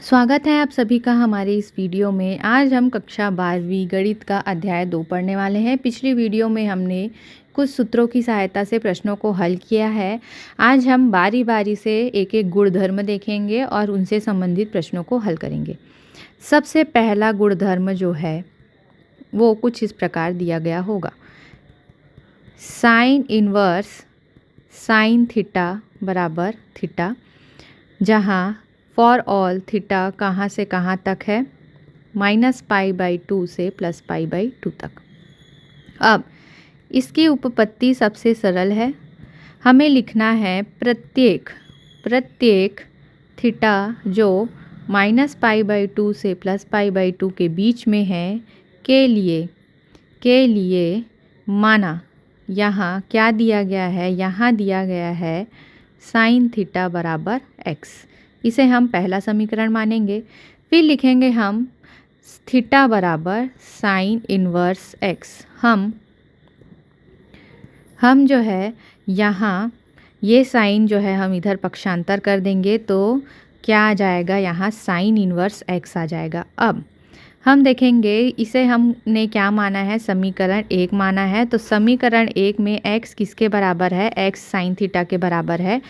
स्वागत है आप सभी का हमारे इस वीडियो में। आज हम कक्षा 12वीं गणित का अध्याय 2 पढ़ने वाले हैं। पिछली वीडियो में हमने कुछ सूत्रों की सहायता से प्रश्नों को हल किया है। आज हम बारी बारी से एक एक गुणधर्म देखेंगे और उनसे संबंधित प्रश्नों को हल करेंगे। सबसे पहला गुणधर्म जो है वो कुछ इस प्रकार दिया गया होगा। साइन इनवर्स साइन थीटा बराबर थीटा, जहाँ फॉर ऑल थीटा कहाँ से कहाँ तक है, -π/2 से +π/2 तक। अब इसकी उपपत्ति सबसे सरल है। हमें लिखना है प्रत्येक थीटा जो -π/2 से +π/2 के बीच में है के लिए माना यहाँ क्या दिया गया है, यहाँ दिया गया है साइन थीटा बराबर x। इसे हम पहला समीकरण मानेंगे। फिर लिखेंगे हम थीटा बराबर साइन इनवर्स x। हम जो है यहाँ ये साइन जो है हम इधर पक्षांतर कर देंगे तो क्या आ जाएगा, यहाँ साइन इनवर्स x आ जाएगा। अब हम देखेंगे इसे हमने क्या माना है, समीकरण 1 माना है। तो समीकरण 1 में x किसके बराबर है, x साइन थीटा के बराबर है।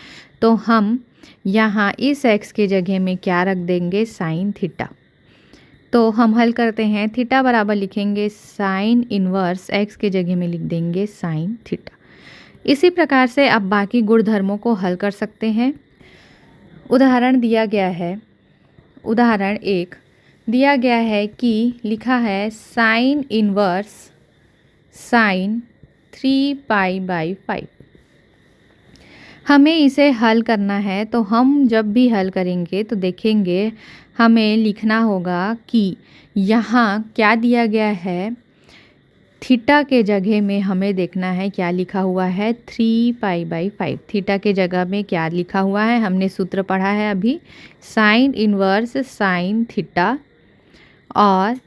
तो हम यहाँ इस x के जगह में क्या रख देंगे, साइन थीटा। तो हम हल करते हैं। थीटा बराबर लिखेंगे साइन इनवर्स x के जगह में लिख देंगे साइन थीटा। इसी प्रकार से अब बाकी गुणधर्मों को हल कर सकते हैं। उदाहरण दिया गया है, उदाहरण 1 दिया गया है कि लिखा है साइन इनवर्स साइन 3π/5। हमें इसे हल करना है। तो हम जब भी हल करेंगे तो देखेंगे हमें लिखना होगा कि यहाँ क्या दिया गया है, थीटा के जगह में हमें देखना है क्या लिखा हुआ है, 3π/5। थीटा के जगह में क्या लिखा हुआ है, हमने सूत्र पढ़ा है अभी, साइन इनवर्स साइन थीटा और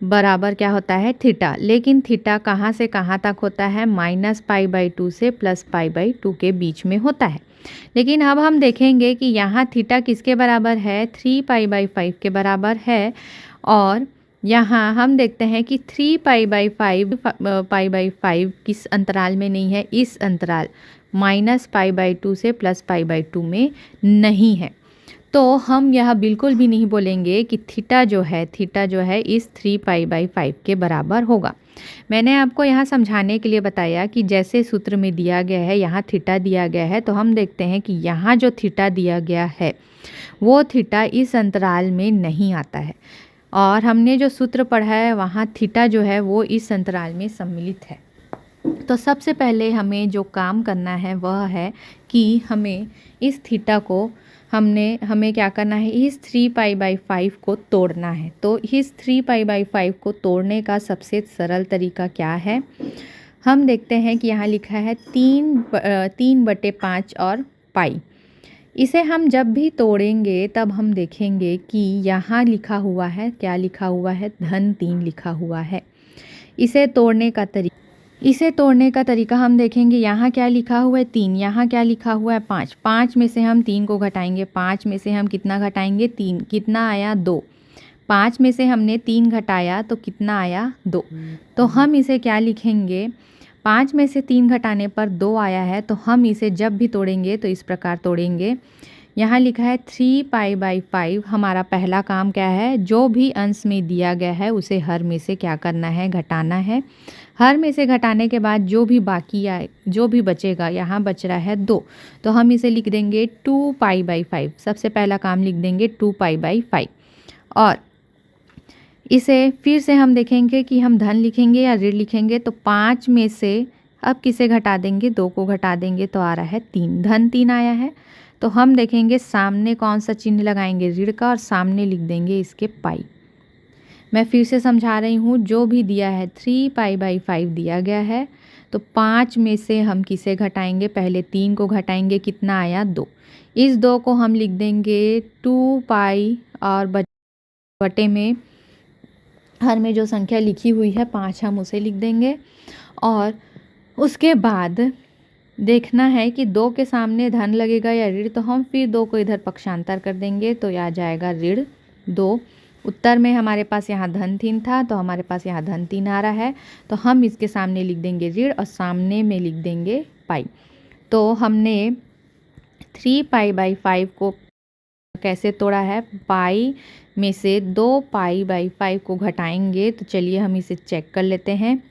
बराबर क्या होता है थीटा। लेकिन थीटा कहाँ से कहाँ तक होता है, -π/2 से +π/2 के बीच में होता है। लेकिन अब हम देखेंगे कि यहाँ थीटा किसके बराबर है, 3π/5 के बराबर है। और यहाँ हम देखते हैं कि 3π/5 किस अंतराल में नहीं है, इस अंतराल -π/2 से +π/2 में नहीं है। तो हम यह बिल्कुल भी नहीं बोलेंगे कि थीटा जो है इस 3π/5 के बराबर होगा। मैंने आपको यहाँ समझाने के लिए बताया कि जैसे सूत्र में दिया गया है यहाँ थीटा दिया गया है, तो हम देखते हैं कि यहाँ जो थीटा दिया गया है वो थीटा इस अंतराल में नहीं आता है। और हमने जो सूत्र पढ़ा है वहाँ थीटा जो है वो इस अंतराल में सम्मिलित है। तो सबसे पहले हमें जो काम करना है वह है कि हमें इस थीटा को हमें क्या करना है, इस 3π/5 को तोड़ना है। तो इस 3π/5 को तोड़ने का सबसे सरल तरीका क्या है, हम देखते हैं कि यहाँ लिखा है 3/5 और पाई। इसे हम जब भी तोड़ेंगे तब हम देखेंगे कि यहाँ लिखा हुआ है, क्या लिखा हुआ है, -3 लिखा हुआ है। इसे तोड़ने का तरीका हम देखेंगे, यहाँ क्या लिखा हुआ है 3, यहाँ क्या लिखा हुआ है 5। 5 में से हम 3 को घटाएंगे, 5 में से हम कितना घटाएंगे 3, कितना आया 2। 5 में से हमने 3 घटाया तो कितना आया 2। तो हम इसे क्या लिखेंगे, 5 में से 3 घटाने पर 2 आया है। तो हम इसे जब भी तोड़ेंगे तो इस प्रकार तोड़ेंगे। यहाँ लिखा है 3π/5। हमारा पहला काम क्या है, जो भी अंश में दिया गया है उसे हर में से क्या करना है, घटाना है। हर में से घटाने के बाद जो भी बाकी आए, जो भी बचेगा, यहाँ बच रहा है 2, तो हम इसे लिख देंगे 2π/5। सबसे पहला काम लिख देंगे 2π/5। और इसे फिर से हम देखेंगे कि हम धन लिखेंगे या ऋण लिखेंगे। तो 5 में से अब किसे घटा देंगे, 2 को घटा देंगे तो आ रहा है 3, धन 3 आया है। तो हम देखेंगे सामने कौन सा चिन्ह लगाएंगे, ऋण का, और सामने लिख देंगे इसके पाई। मैं फिर से समझा रही हूँ, जो भी दिया है 3π/5 दिया गया है। तो 5 में से हम किसे घटाएंगे, पहले 3 को घटाएंगे, कितना आया 2। इस 2 को हम लिख देंगे 2π और बटे में हर में जो संख्या लिखी हुई है 5 हम उसे लिख देंगे। और उसके बाद देखना है कि 2 के सामने धन लगेगा या ऋण, तो हम फिर 2 को इधर पक्षांतर कर देंगे तो आ जाएगा ऋण 2। उत्तर में हमारे पास यहाँ धन 3 था, तो हमारे पास यहाँ धन 3 आ रहा है। तो हम इसके सामने लिख देंगे ऋण और सामने में लिख देंगे पाई। तो हमने 3π/5 को कैसे तोड़ा है, पाई में से 2π/5 को घटाएंगे। तो चलिए हम इसे चेक कर लेते हैं।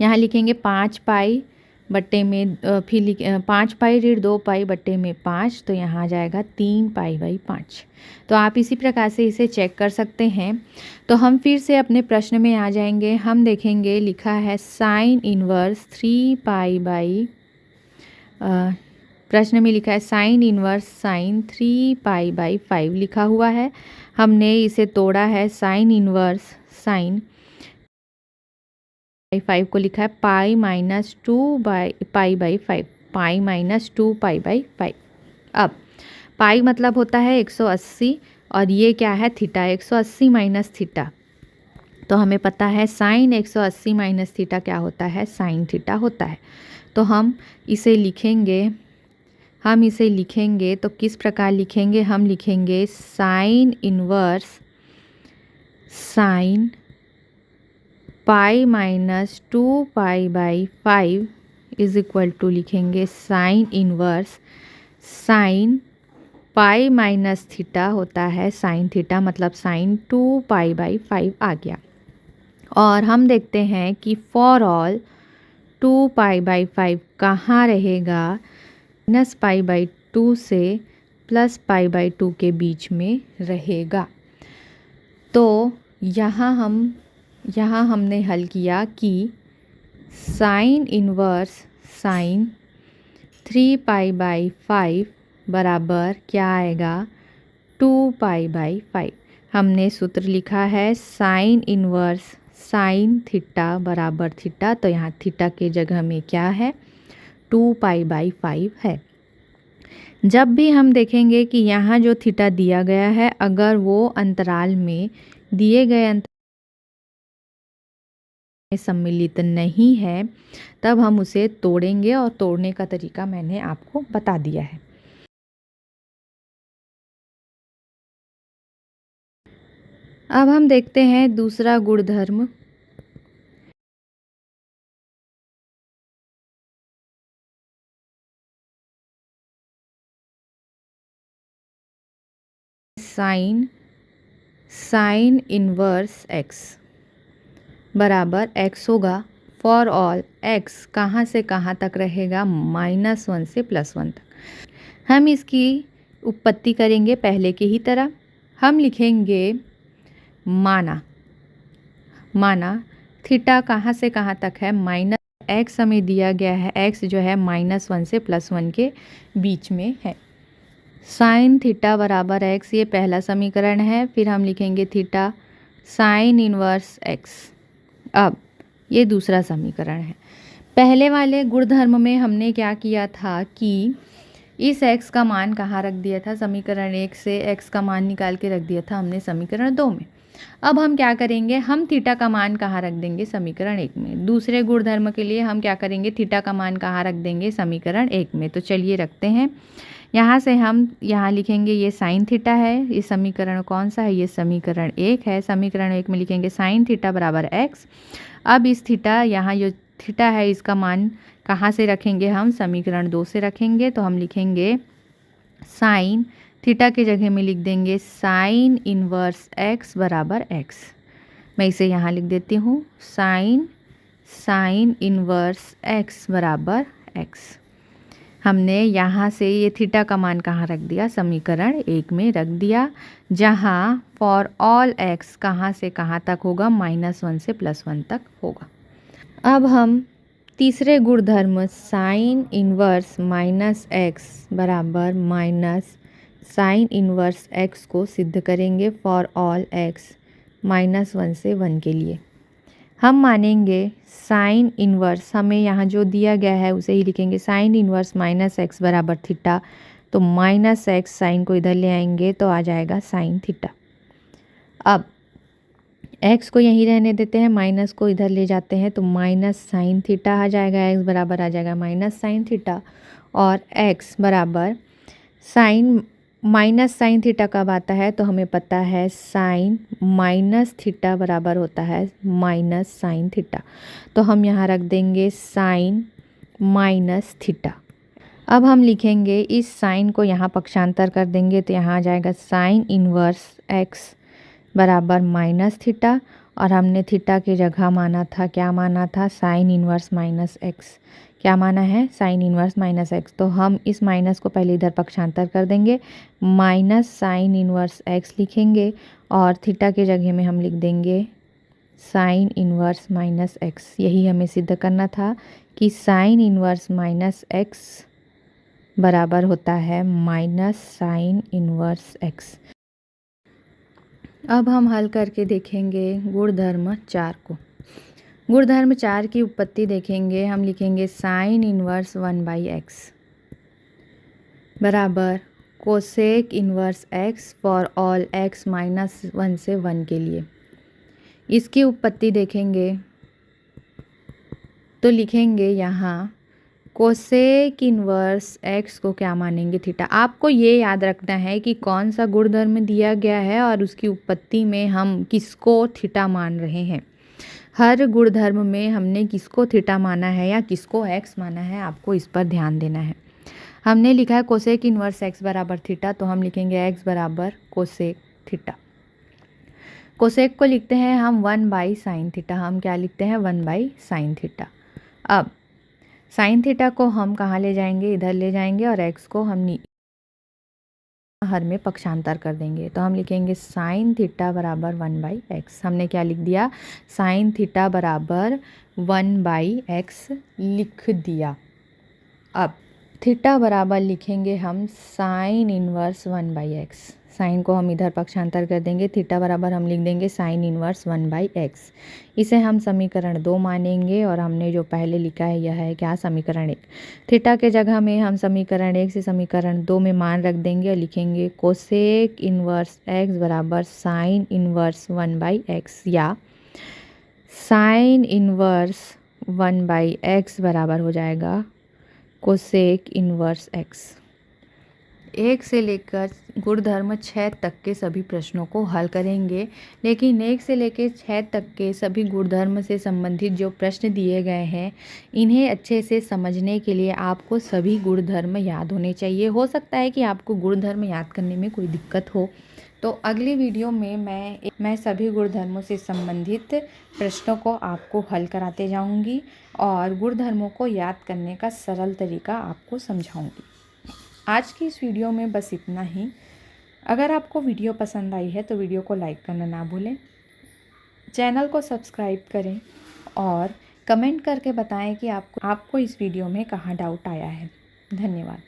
यहाँ लिखेंगे 5π बट्टे में फिर 5π ऋण 2π बट्टे में 5, तो यहाँ आ जाएगा 3π/5। तो आप इसी प्रकार से इसे चेक कर सकते हैं। तो हम फिर से अपने प्रश्न में आ जाएंगे। हम देखेंगे लिखा है साइन इनवर्स 3π प्रश्न में लिखा है साइन इनवर्स साइन 3π/5 लिखा हुआ है। हमने इसे तोड़ा है, साइन इनवर्स साइन 5 को लिखा है पाई माइनस 2π/5, पाई माइनस 2π/5। अब पाई मतलब होता है 180 और ये क्या है थीटा, 180 माइनस थीटा। तो हमें पता है साइन 180 माइनस थीटा क्या होता है, साइन थीटा होता है। तो हम इसे लिखेंगे तो किस प्रकार लिखेंगे, हम लिखेंगे sine inverse sine pi minus 2π/5 is equal to लिखेंगे sine inverse sine pi minus theta होता है साइन थीटा, मतलब साइन 2π/5 आ गया। और हम देखते हैं कि फॉर ऑल 2π/5 कहाँ रहेगा, -π/2 से +π/2 के बीच में रहेगा। तो यहाँ हमने हल किया कि साइन इनवर्स साइन 3π/5 बराबर क्या आएगा, 2π/5। हमने सूत्र लिखा है साइन इनवर्स साइन थीटा बराबर थीटा, तो यहाँ थीटा के जगह में क्या है, 2π/5 है। जब भी हम देखेंगे कि यहाँ जो थीटा दिया गया है, अगर वो अंतराल में दिए गए अंतराल में सम्मिलित नहीं है, तब हम उसे तोड़ेंगे और तोड़ने का तरीका मैंने आपको बता दिया है। अब हम देखते हैं दूसरा गुणधर्म। साइन इनवर्स x बराबर x होगा फॉर ऑल x कहाँ से कहाँ तक रहेगा, -1 से +1 तक। हम इसकी उत्पत्ति करेंगे पहले की ही तरह। हम लिखेंगे माना थीटा कहाँ से कहाँ तक है, -x हमें दिया गया है, x जो है -1 से +1 के बीच में है। साइन थीटा बराबर x, ये पहला समीकरण है। फिर हम लिखेंगे थीटा साइन इनवर्स x। अब ये दूसरा समीकरण है। पहले वाले गुणधर्म में हमने क्या किया था कि इस x का मान कहाँ रख दिया था, समीकरण 1 से x का मान निकाल के रख दिया था हमने समीकरण 2 में। अब हम क्या करेंगे, हम थीटा का मान कहाँ रख देंगे, समीकरण 1 में। दूसरे गुणधर्म के लिए हम क्या करेंगे, थीटा का मान कहाँ रख देंगे, समीकरण 1 में। तो चलिए रखते हैं। यहाँ से हम यहाँ लिखेंगे ये साइन थीटा है। ये समीकरण कौन सा है, ये समीकरण 1 है। समीकरण 1 में लिखेंगे साइन थीटा बराबर x। अब इस थीटा, यहाँ जो थीटा है इसका मान कहाँ से रखेंगे, हम समीकरण 2 से रखेंगे। तो हम लिखेंगे साइन थीटा के जगह में लिख देंगे साइन इनवर्स x बराबर x। मैं इसे यहाँ लिख देती हूँ, साइन इनवर्स x बराबर x। हमने यहाँ से ये थीटा का मान कहाँ रख दिया, समीकरण 1 में रख दिया, जहाँ फॉर ऑल x कहाँ से कहाँ तक होगा, -1 से +1 तक होगा। अब हम तीसरे गुणधर्म साइन इनवर्स -x बराबर साइन इनवर्स x को सिद्ध करेंगे फॉर ऑल x -1 से 1 के लिए। हम मानेंगे साइन इनवर्स, हमें यहाँ जो दिया गया है उसे ही लिखेंगे, साइन इनवर्स -x बराबर थीटा। तो -x साइन को इधर ले आएंगे तो आ जाएगा साइन थीटा। अब x को यहीं रहने देते हैं, माइनस को इधर ले जाते हैं तो माइनस साइन थीटा आ जाएगा। x बराबर आ जाएगा माइनस साइन थीटा और x बराबर साइन माइनस साइन थीटा कब आता है, तो हमें पता है साइन माइनस थीटा बराबर होता है माइनस साइन थीटा। तो हम यहाँ रख देंगे साइन माइनस थीटा। अब हम लिखेंगे इस साइन को यहाँ पक्षांतर कर देंगे तो यहाँ आ जाएगा साइन इन्वर्स एक्स बराबर माइनस थीटा, और हमने थीटा की जगह माना था, क्या माना था, साइन इन्वर्स माइनस एक्स। क्या माना है, साइन इन्वर्स माइनस एक्स। तो हम इस माइनस को पहले इधर पक्षांतर कर देंगे, माइनस साइन इन्वर्स एक्स लिखेंगे, और थीटा की जगह में हम लिख देंगे साइन इन्वर्स माइनस एक्स। यही हमें सिद्ध करना था कि साइन इन्वर्स माइनस एक्स बराबर होता है माइनस साइन इन्वर्स एक्स। अब हम हल करके देखेंगे गुणधर्म 4 को। गुणधर्म 4 की उत्पत्ति देखेंगे, हम लिखेंगे साइन इन्वर्स 1/x बराबर cosec inverse x for all x -1 से 1 के लिए। इसकी उत्पत्ति देखेंगे तो लिखेंगे यहाँ कोसेक इन्वर्स x को क्या मानेंगे, थीटा। आपको ये याद रखना है कि कौन सा गुणधर्म दिया गया है और उसकी उत्पत्ति में हम किसको थीटा मान रहे हैं। हर गुणधर्म में हमने किसको थीटा माना है या किसको x माना है, आपको इस पर ध्यान देना है। हमने लिखा है कोसेक इन्वर्स x बराबर थीटा, तो हम लिखेंगे x बराबर कोसेक थीटा। कोसेक को लिखते हैं हम 1/sin थीटा। हम क्या लिखते हैं, 1/sin थीटा। अब साइन थीटा को हम कहाँ ले जाएंगे, इधर ले जाएंगे, और x को हम हर में पक्षांतर कर देंगे। तो हम लिखेंगे साइन थीटा बराबर 1/x। हमने क्या लिख दिया, साइन थीटा बराबर 1/x लिख दिया। अब थीटा बराबर लिखेंगे हम साइन इन्वर्स 1/x। साइन को हम इधर पक्षांतर कर देंगे, थीटा बराबर हम लिख देंगे साइन इन्वर्स 1/x। इसे हम समीकरण 2 मानेंगे, और हमने जो पहले लिखा है यह है क्या, समीकरण 1। थीटा के जगह में हम समीकरण 1 से समीकरण 2 में मान रख देंगे और लिखेंगे कोसेक इन्वर्स x बराबर साइन इन्वर्स 1/x, या साइन इन्वर्स 1/x बराबर हो जाएगा कोसेक इन्वर्स x। 1 से लेकर गुणधर्म 6 तक के सभी प्रश्नों को हल करेंगे, लेकिन 1 से लेकर 6 तक के सभी गुणधर्म से संबंधित जो प्रश्न दिए गए हैं, इन्हें अच्छे से समझने के लिए आपको सभी गुणधर्म याद होने चाहिए। हो सकता है कि आपको गुणधर्म याद करने में कोई दिक्कत हो, तो अगली वीडियो में मैं सभी गुणधर्मों से संबंधित प्रश्नों को आपको हल कराते जाऊंगी और गुणधर्मों को याद करने का सरल तरीका आपको समझाऊंगी। आज की इस वीडियो में बस इतना ही। अगर आपको वीडियो पसंद आई है तो वीडियो को लाइक करना ना भूलें, चैनल को सब्सक्राइब करें और कमेंट करके बताएं कि आपको इस वीडियो में कहाँ डाउट आया है। धन्यवाद।